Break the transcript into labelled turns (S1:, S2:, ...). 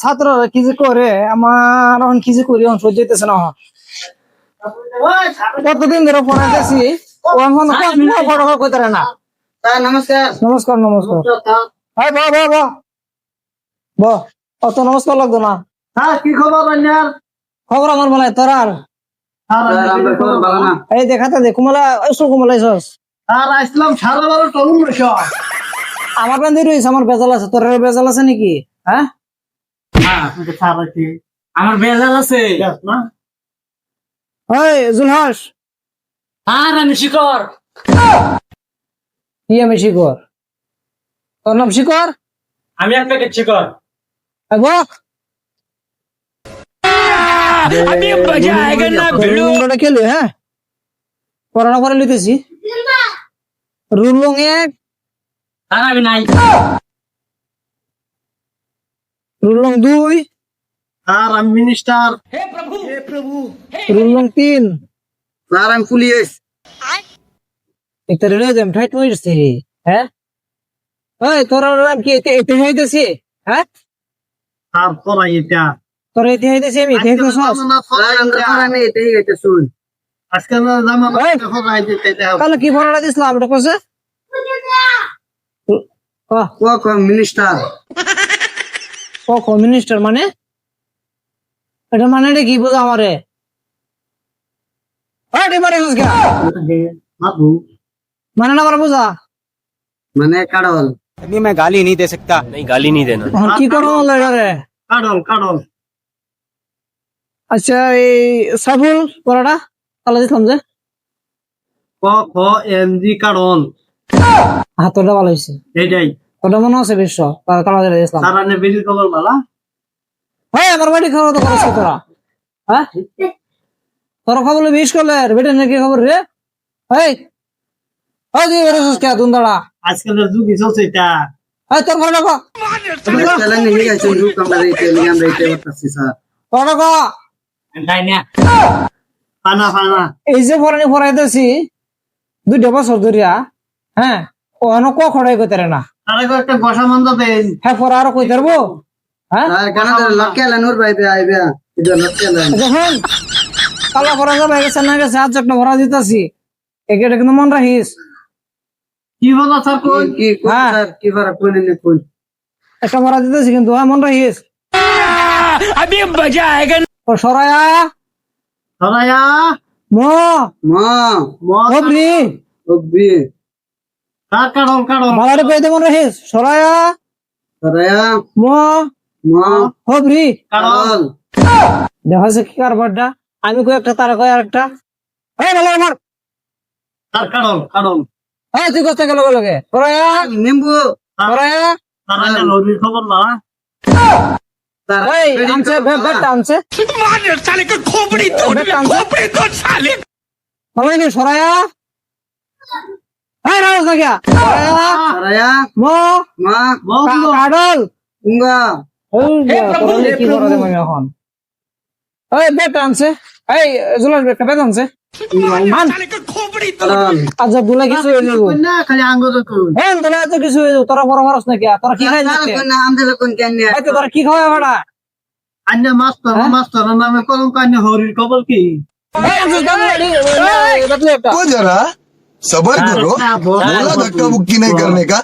S1: ছাত্ররা কি যে করে আমার এখন কি যে করি সহ্য হইতেছে না কতদিন ধরে পড়াইতেছি ও এখন বড় কইতে না।
S2: নমস্কার।
S1: নমস্কার নমস্কার হ্যাঁ ব অত নমস্কার লাগতো না।
S2: হ্যাঁ কি খবর রান্নার?
S1: খবর আমার বলে তোর আর এই দেখাতে দে কুমলা কুমলাইছস
S2: আর আসলাম 12:30 তরুণ বয়স।
S1: আমার বান্ধি রয়েছে আমার বেজাল আছে তোর বেজাল আছে নাকি? হ্যাঁ
S2: আমার বেজাল আছে না।
S1: ওই জুলহাস
S2: আর আমি শিকর।
S1: কি আমি শিকর? তোর নাম শিকর?
S2: আমি এক প্যাকেট শিকর।
S1: খেলি হ্যাঁ পড়ানো করে লিতেছি রুলং এক
S2: আর আমি নাই।
S1: রুলং দুই
S2: আর আমি মিনিস্টার।
S1: রুলং তিন
S2: আর আমি পুলিশ।
S1: একটা রেলে যাম ঠাইট মইছে হ্যাঁ ওই তোর নাম কি এতে হইতেছি হ্যাঁ
S2: আর তোরা এটা
S1: তোর এতে হইতেছি আমি এতে হইতেছ
S2: আমি এটাই এটা শুন আজকে না জামানা
S1: তাহলে কি পড়াটা দিছিলাম এটা কইছে
S2: মিনিস্টার।
S1: ও কমিউনিস্টার মানে এটা মানে কি বুঝা আমারে মানে না বুঝা
S2: মানে কাড়ল।
S3: नहीं मैं गाली नहीं दे सकता। नहीं गाली नहीं देना।
S1: কি করো রে
S2: কাড়ল কাড়ল।
S1: আচ্ছা এই সাইফুল পড়াটা তাহলে দিছিলাম যে
S2: ক খ এম জি কাড়ল।
S1: হাতটা ভালো হয়েছে
S2: এইটাই
S1: ওটা মনে আছে বিশ্ব তারা দিয়েছিলাম
S2: সারানে বেরির খবর বালা।
S1: হ্যাঁ আমার বাড়ি খাওয়া তো করছে তোরা হ্যাঁ তোরা খবর বিশ করলে বেটে নাকি খবর রে এই তুই বেরোছিস কে তুন দাঁড়া
S2: আজকালের যুগই চলছে এটা।
S1: তোর ঘরে রাখো তোর রাখো
S2: ফানা ফানা
S1: এই যে ফরানি ফরাইতেছি 2 বছর ধরিয়া হ্যাঁ ও ক খড়াই কইতে না
S2: আরে একটা বসা মন্দ দেন।
S1: হ্যাঁ পরে আরো কই পারবো হ্যাঁ যখন কালা ভরা যাবে গেছে না গেছে আজ একটা ভরা দিতেছি এটা কিন্তু মন রাখিস
S2: কি বলা স্যার কোন কি
S1: হ্যাঁ।
S2: স্যার কি ফারাক কইলেন কোন
S1: একটা ভরা দিতেছি কিন্তু মন রাখিস
S3: अभी मजा आएगा।
S1: ও সরায়া
S2: সরায়া
S1: মো
S2: মা মা
S1: হবলি
S2: ওবি কাড়ল কাড়ল
S1: মালারে কই দে মন রাখিস সরায়া
S2: সরায়া
S1: মো
S2: মা
S1: হবলি
S2: কাড়ল।
S1: দেখাছে কি কারবারটা আমি কই একটা তারা কই আরেকটা এই বলে আমার
S2: তার কাড়ল কাড়ল।
S1: এই তুই কথা গেল লগে সরায়া
S2: নিম্বু
S1: সরায়া
S2: সারানে লরির খবর না।
S1: এই আনছে বেটা আনছে
S3: मार साले का खोपड़ी तोड़ साले।
S1: বলে কি সরায়া এই রাজ না সরায়া
S2: সরায়া
S1: মো
S2: মা
S1: কাডল
S2: উঙ্গা
S1: কি করে দেব আমি এখন এই বেটা আনছে এই জুলাস বেটা বেটা আনছে
S3: साले का खोपड़ी
S2: কাড়ল।
S1: আজ দুলা কিছু হয়ে যাবো
S2: না খালি আঙ্গুর কোন
S1: হ্যাঁ দুলা তো কিছু হয়ে যাবো তোরা বড় বড়স নাকি তোরা কি খাই যাচ্ছে
S2: কোন আমদের কোন কেন
S1: এই তো তোরা কি খাওয়া ভাড়া
S2: আন্য মাস্টার মাস্টার নামে কলঙ্ক আন্য হরির খবর কি?
S4: तो जरा सबर करो बोला धक्का मुक्की नहीं करने का।